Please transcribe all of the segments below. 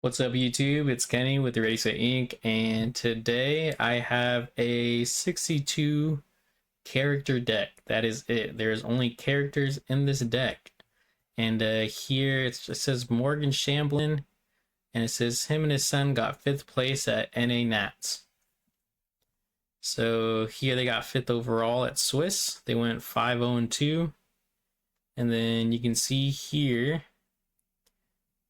What's up, YouTube? It's Kenny with Eraser Inc. And today I have a 62 character deck. That is it. There's only characters in this deck. And here it says Morgan Shamblin, and it says him and his son got 5th place at NA Nats. So here they got 5th overall at Swiss. They went 5-0-2. And then you can see here,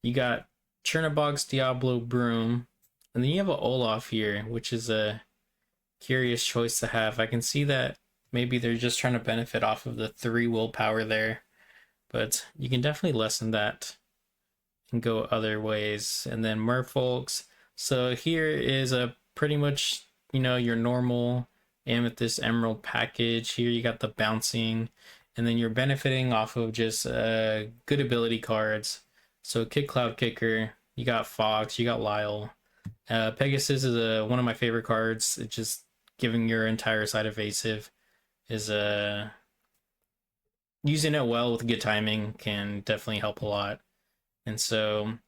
you got Chernobog's Diablo Broom, and then you have an Olaf here, which is a curious choice to have. I can see that maybe they're just trying to benefit off of the 3 willpower there, but you can definitely lessen that and go other ways. And then Merfolks. So here is a pretty much, your normal Amethyst Emerald package. Here you got the bouncing, and then you're benefiting off of just good ability cards. So Kick Cloud Kicker, you got Fox, you got Lyle. Pegasus is one of my favorite cards. It's just giving your entire side evasive is using it well with good timing can definitely help a lot. And so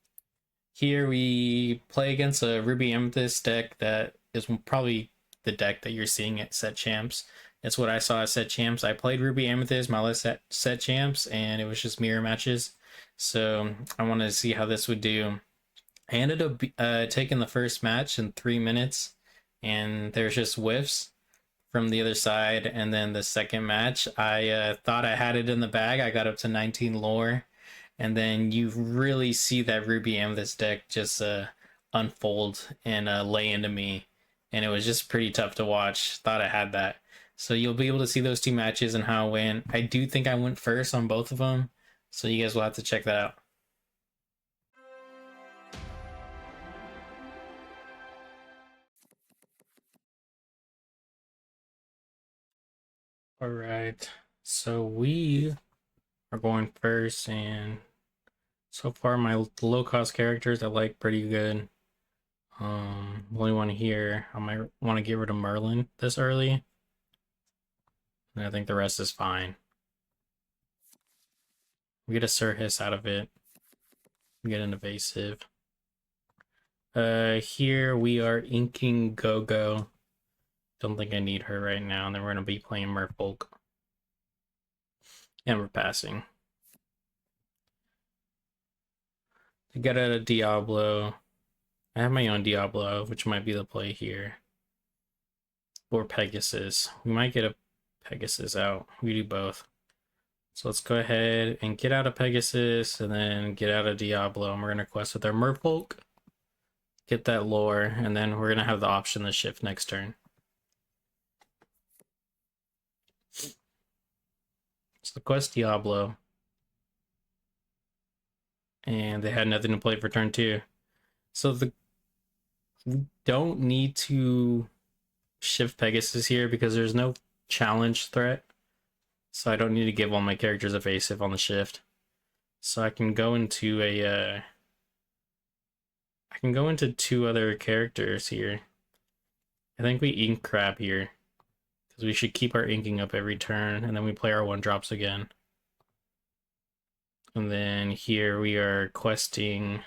here we play against a Ruby Amethyst deck that is probably the deck that you're seeing at Set Champs. That's what I saw at Set Champs. I played Ruby Amethyst my last Set Champs, and it was just mirror matches. So I wanted to see how this would do. I ended up taking the first match in 3 minutes, and there's just whiffs from the other side. And then the second match, I thought I had it in the bag. I got up to 19 lore, and then you really see that Ruby Amethyst deck just unfold and lay into me, and it was just pretty tough to watch. Thought I had that. So you'll be able to see those 2 matches and how I went. I do think I went first on both of them, so you guys will have to check that out. All right, so we are going first, and so far my low cost characters I like pretty good. Only one here, I might want to get rid of Merlin this early, and I think the rest is fine. We get a Surhis out of it. We get an evasive. Here we are inking Go-Go. Don't think I need her right now, and then we're going to be playing Merfolk. And we're passing. To get out of Diablo, I have my own Diablo, which might be the play here. Or Pegasus. We might get a Pegasus out. We do both. So let's go ahead and get out of Pegasus, and then get out of Diablo, and we're going to quest with our Merfolk. Get that lore, and then we're going to have the option to shift next turn. So quest Diablo, and they had nothing to play for turn 2. So we don't need to shift Pegasus here because there's no challenge threat. So I don't need to give all my characters evasive on the shift. So I can go into I can go into 2 other characters here. I think we ink Crab here, because we should keep our inking up every turn, and then we play our 1-drops again. And then here we are questing,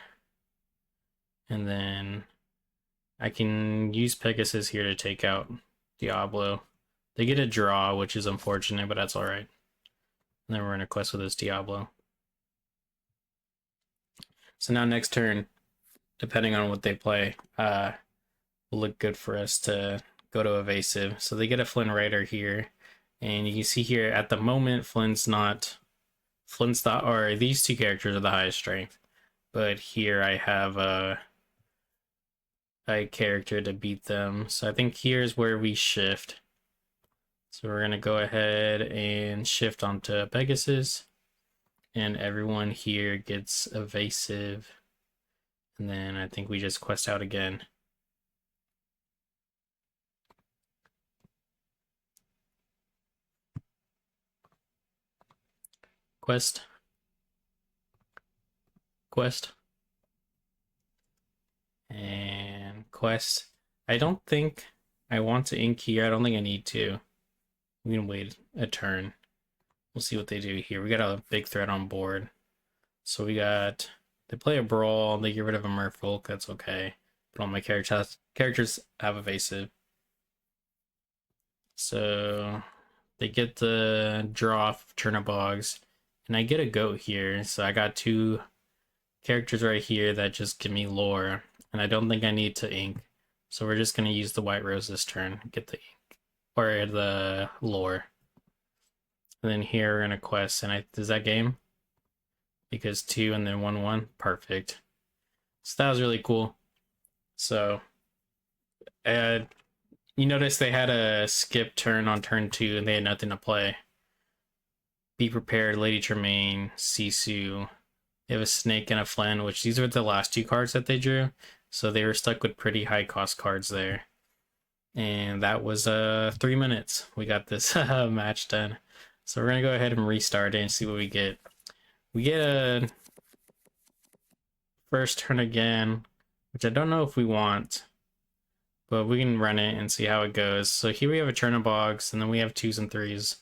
and then I can use Pegasus here to take out Diablo. They get a draw, which is unfortunate, but that's alright. And then we're going to quest with this Diablo. So now next turn, depending on what they play, will look good for us to go to evasive. So they get a Flynn Rider here, and you can see here at the moment or these 2 characters are the highest strength, but here I have a character to beat them. So I think here's where we shift. So we're gonna go ahead and shift onto Pegasus, and everyone here gets evasive, and then I think we just quest out again. Quest. And quest. I don't think I want to ink here. I don't think I need to. We can wait a turn. We'll see what they do here. We got a big threat on board. So we got They play a brawl, they get rid of a merfolk, that's okay. But all my characters have evasive. So they get the draw off Chernobygs, and I get a goat here, so I got 2 characters right here that just give me lore, and I don't think I need to ink. So we're just gonna use the white rose this turn, get the ink, or the lore. And then here we're gonna quest, and is that game? Because 2 and then 1/1, perfect. So that was really cool. So, you notice they had a skip turn on turn 2, and they had nothing to play. Be prepared, Lady Tremaine, Sisu. They have a snake and a Flynn, which these were the last 2 cards that they drew. So they were stuck with pretty high cost cards there. And that was 3 minutes. We got this match done. So we're gonna go ahead and restart it and see what we get. We get a first turn again, which I don't know if we want, but we can run it and see how it goes. So here we have a Chernobygs, and then we have 2s and 3s.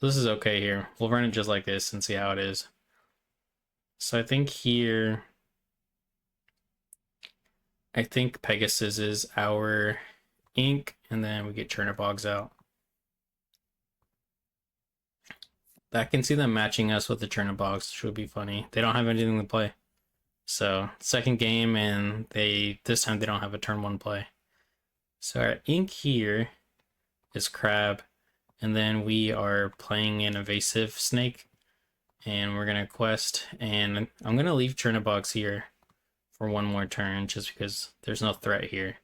So this is okay here. We'll run it just like this and see how it is. So I think here, I think Pegasus is our ink, and then we get Chernobygs out. I can see them matching us with the Chernobygs, which would be funny. They don't have anything to play. So second game, and this time they don't have a turn 1 play. So our ink here is Crab, and then we are playing an evasive snake, and we're gonna quest, and I'm gonna leave Chernobygs here for 1 more turn just because there's no threat here.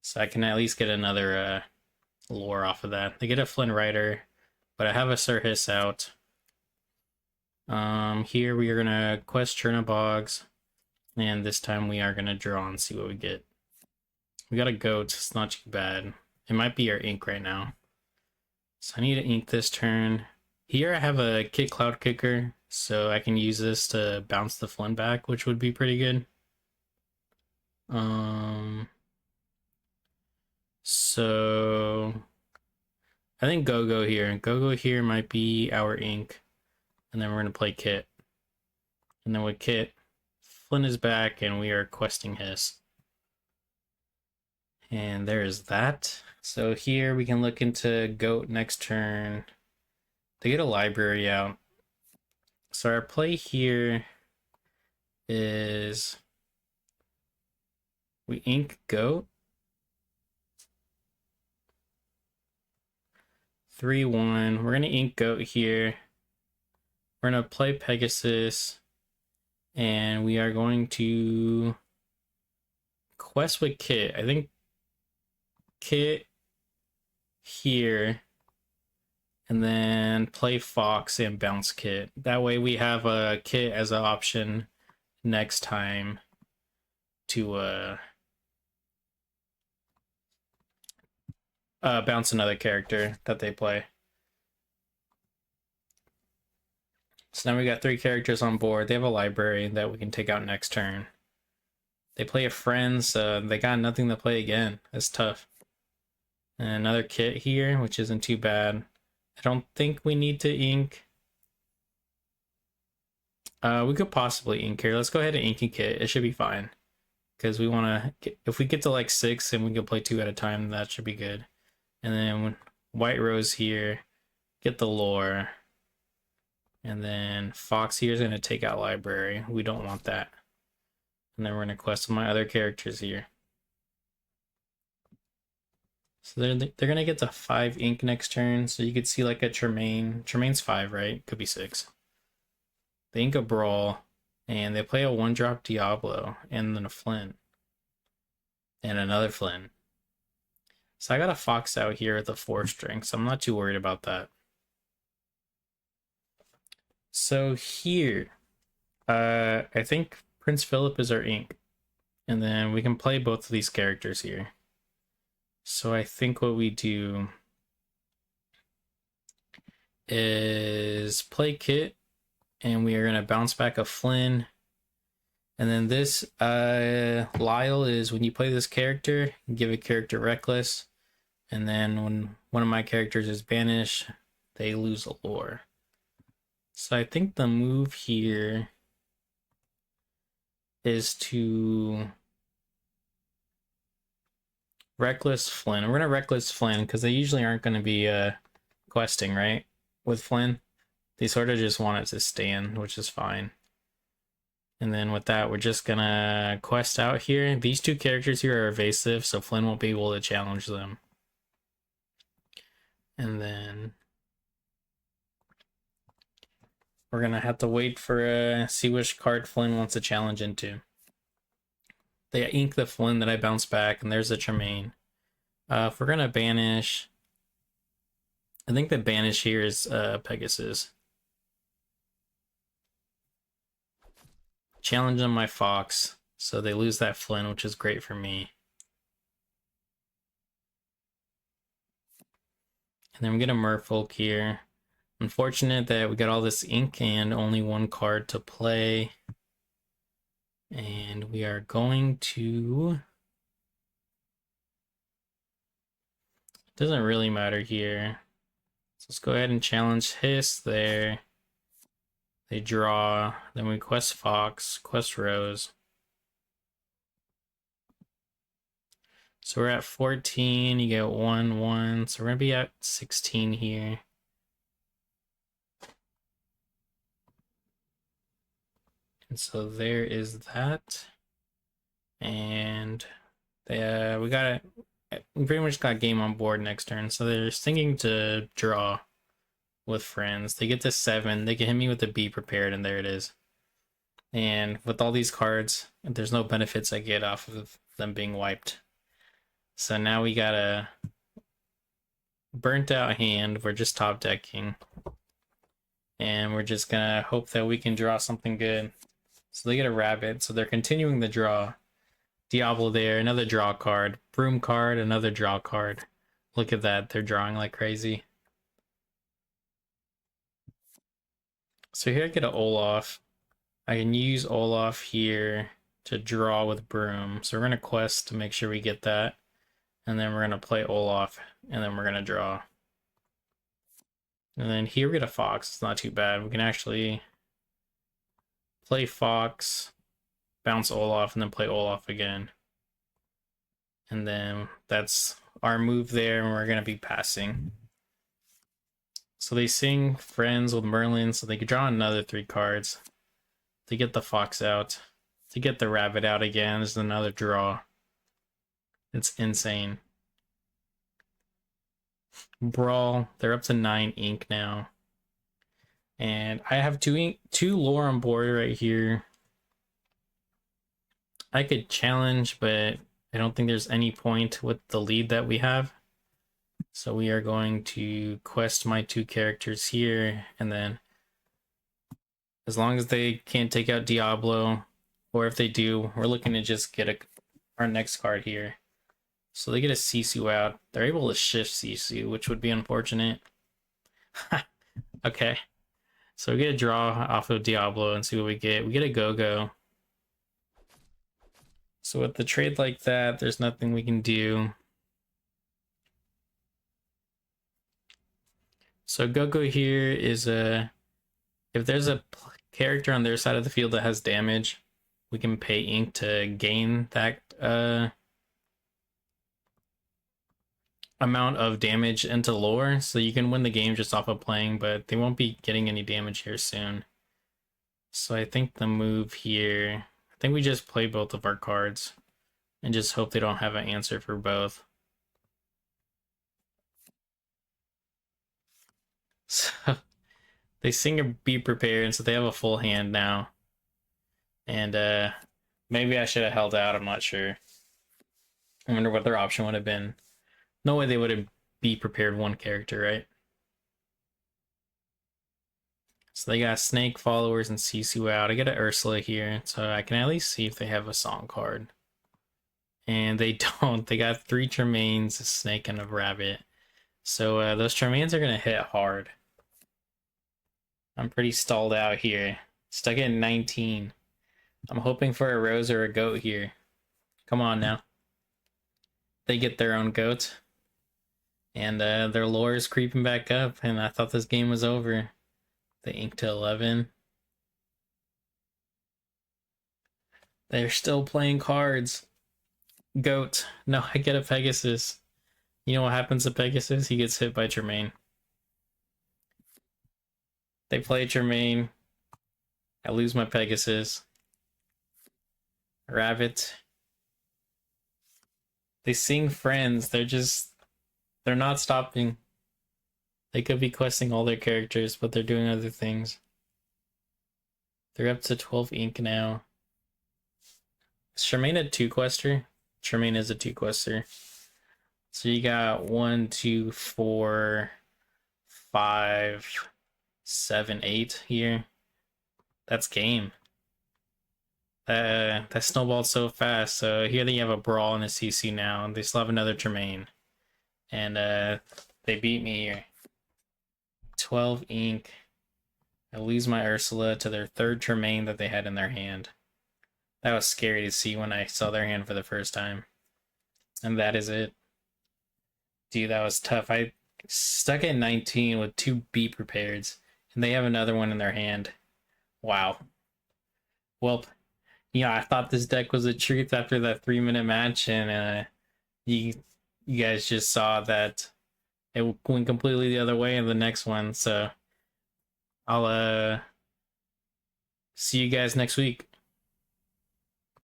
So I can at least get another lore off of that. They get a Flynn Rider, but I have a Sir Hiss out. Here we are gonna quest Chernobygs, and this time we are gonna draw and see what we get. We got a goat, it's not too bad. It might be our ink right now. So I need to ink this turn. Here I have a Kit Cloud Kicker, so I can use this to bounce the Flynn back, which would be pretty good. So I think Go-Go here. Go-Go here might be our ink. And then we're gonna play Kit. And then with Kit, Flynn is back and we are questing Hiss. And there is that. So here we can look into Goat next turn. They get a library out. So our play here is we ink Goat. 3/1. We're gonna ink Goat here. We're gonna play Pegasus, and we are going to quest with Kit. I think Kit here, and then play Fox and bounce Kit. That way we have a Kit as an option next time to bounce another character that they play. So now we got 3 characters on board. They have a library that we can take out next turn. They play a friend, so they got nothing to play again. That's tough. And another Kit here, which isn't too bad. I don't think we need to ink. We could possibly ink here. Let's go ahead and ink and Kit. It should be fine. Because we want to, if we get to like 6 and we can play 2 at a time, that should be good. And then White Rose here, get the lore. And then Fox here is going to take out library. We don't want that. And then we're going to quest my other characters here. So they're going to get to 5 ink next turn. So you could see like a Tremaine. Tremaine's 5, right? Could be 6. They ink a Brawl. And they play a 1-drop Diablo. And then a Flynn. And another Flynn. So I got a Fox out here with a 4-string. So I'm not too worried about that. So here, I think Prince Philip is our ink. And then we can play both of these characters here. So I think what we do is play Kit. And we are going to bounce back a Flynn. And then this Lyle is when you play this character, you give a character Reckless. And then when one of my characters is banished, they lose a lore. So I think the move here is to reckless Flynn. We're gonna reckless Flynn because they usually aren't gonna be questing, right? With Flynn, they sort of just want it to stand, which is fine. And then with that, we're just gonna quest out here. These two characters here are evasive, so Flynn won't be able to challenge them. And then we're gonna have to wait for see which card Flynn wants to challenge into. They ink the Flynn that I bounce back, and there's a Tremaine. If we're gonna banish, I think the banish here is Pegasus. Challenge on my Fox, so they lose that Flynn, which is great for me. And then we get a Merfolk here. Unfortunate that we got all this ink and only one card to play. And we are going to... Doesn't really matter here. So let's go ahead and challenge Hiss there. They draw. Then we quest Fox, quest Rose. So we're at 14. You get 1, 1. So we're going to be at 16 here. And so there is that. And they, we pretty much got game on board next turn. So they're thinking to draw with friends. They get to 7. They can hit me with the Be Prepared, and there it is. And with all these cards, there's no benefits I get off of them being wiped. So now we got a burnt out hand. We're just top decking. And we're just gonna hope that we can draw something good. So they get a rabbit, so they're continuing the draw. Diablo there, another draw card. Broom card, another draw card. Look at that, they're drawing like crazy. So here I get an Olaf. I can use Olaf here to draw with Broom. So we're gonna quest to make sure we get that. And then we're gonna play Olaf, and then we're gonna draw. And then here we get a Fox, it's not too bad. We can actually play Fox, bounce Olaf, and then play Olaf again. And then that's our move there, and we're gonna be passing. So they sing Friends with Merlin, so they could draw another 3 cards. To get the Fox out. To get the Rabbit out again is another draw. It's insane. Brawl, they're up to 9 ink now. And I have 2 lore on board right here. I could challenge, but I don't think there's any point with the lead that we have. So we are going to quest my 2 characters here, and then as long as they can't take out Diablo, or if they do, we're looking to just get our next card here. So they get a Sisu out. They're able to shift Sisu, which would be unfortunate. Okay. So we get a draw off of Diablo and see what we get. We get a Go-Go. So with the trade like that, there's nothing we can do. So Go-Go here is if there's a character on their side of the field that has damage, we can pay ink to gain that amount of damage into lore, so you can win the game just off of playing, but they won't be getting any damage here soon. So I think the move here, I think we just play both of our cards and just hope they don't have an answer for both. So they sing a Be Prepared, so they have a full hand now. And maybe I should have held out, I'm not sure. I wonder what their option would have been. No way they would have Be Prepared 1 character, right? So they got Snake followers and Sisu out. I get an Ursula here, so I can at least see if they have a song card. And they don't. They got 3 Tremaines, a Snake, and a Rabbit. So those Tremaines are going to hit hard. I'm pretty stalled out here. Stuck at 19. I'm hoping for a Rose or a Goat here. Come on now. They get their own goat. And their lore is creeping back up, and I thought this game was over. They ink to 11. They're still playing cards. Goat. No, I get a Pegasus. You know what happens to Pegasus? He gets hit by Tremaine. They play Tremaine. I lose my Pegasus. Rabbit. They sing Friends. They're not stopping. They could be questing all their characters, but they're doing other things. They're up to 12 ink now. Is Tremaine a 2-quester? Tremaine is a 2-quester. So you got 1, 2, 4, 5, 7, 8 here. That's game. That snowballed so fast. So here they have a brawl in a CC now, and they still have another Tremaine. And they beat me here. 12 ink. I lose my Ursula to their third Tremaine that they had in their hand. That was scary to see when I saw their hand for the first time. And that is it. Dude, that was tough. I stuck at 19 with 2 B prepareds, and they have another one in their hand. Wow. Well, yeah, I thought this deck was the truth after that 3-minute match, and you guys just saw that it went completely the other way in the next one. So I'll see you guys next week.